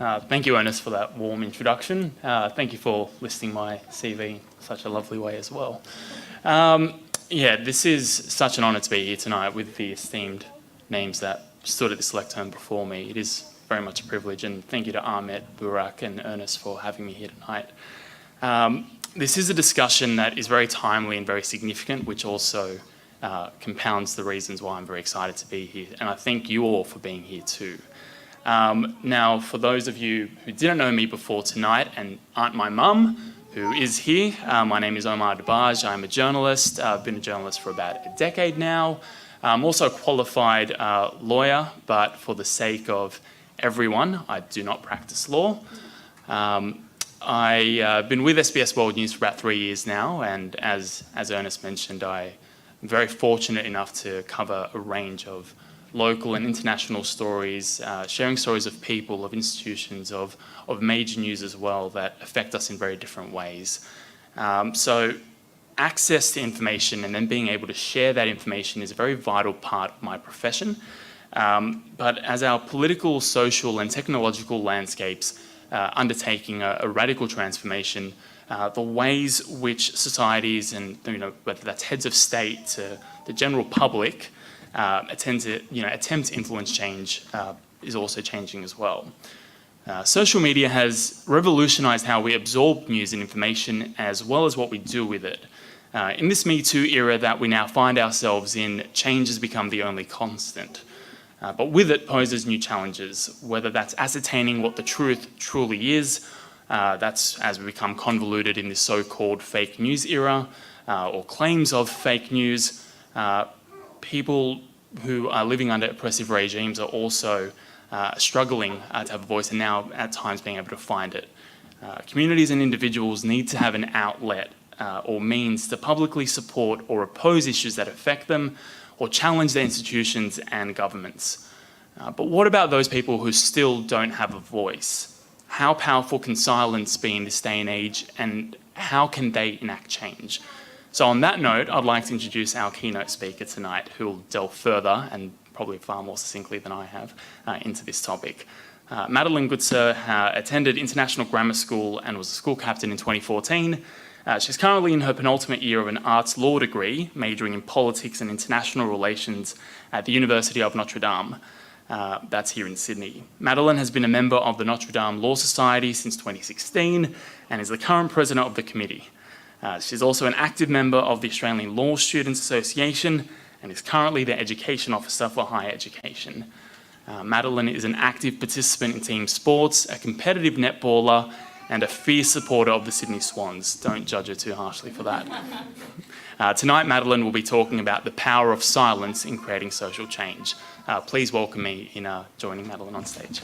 Thank you, Ernest, for that warm introduction. Thank you for listing my CV in such a lovely way as well. This is such an honour to be here tonight with the esteemed names that stood at this lectern before me. It is very much a privilege, and thank you to Ahmed, Burak and Ernest for having me here tonight. This is a discussion that is very timely and very significant, which also compounds the reasons why I'm very excited to be here, and I thank you all for being here too. Now, for those of you who didn't know me before tonight and aren't my mum, who is here, my name is Omar Dabbagh. I'm a journalist. I've been a journalist for about a decade now. I'm also a qualified lawyer, but for the sake of everyone, I do not practice law. I've been with SBS World News for about 3 years now, and as Ernest mentioned, I'm very fortunate enough to cover a range of local and international stories, sharing stories of people, of institutions, of major news as well that affect us in very different ways. So access to information and then being able to share that information is a very vital part of my profession. But as our political, social and technological landscapes undertaking a radical transformation, the ways which societies and, whether that's heads of state to the general public, attempt to influence change is also changing as well. Social media has revolutionised how we absorb news and information as well as what we do with it. In this Me Too era that we now find ourselves in, change has become the only constant. But with it poses new challenges, whether that's ascertaining what the truth truly is, that's as we become convoluted in this so-called fake news era, or claims of fake news. People who are living under oppressive regimes are also struggling to have a voice and now at times being able to find it. Communities and individuals need to have an outlet or means to publicly support or oppose issues that affect them or challenge their institutions and governments. But what about those people who still don't have a voice? How powerful can silence be in this day and age, and how can they enact change? So on that note, I'd like to introduce our keynote speaker tonight, who will delve further and probably far more succinctly than I have into this topic. Madeleine Goodsir attended International Grammar School and was a school captain in 2014. She's currently in her penultimate year of an arts law degree, majoring in politics and international relations at the University of Notre. That's here in Sydney. Madeleine has been a member of the Notre Law Society since 2016 and is the current president of the committee. She's also an active member of the Australian Law Students Association and is currently the Education Officer for Higher Education. Madeleine is an active participant in team sports, a competitive netballer, and a fierce supporter of the Sydney Swans. Don't judge her too harshly for that. Tonight, Madeleine will be talking about the power of silence in creating social change. Please welcome me in joining Madeleine on stage.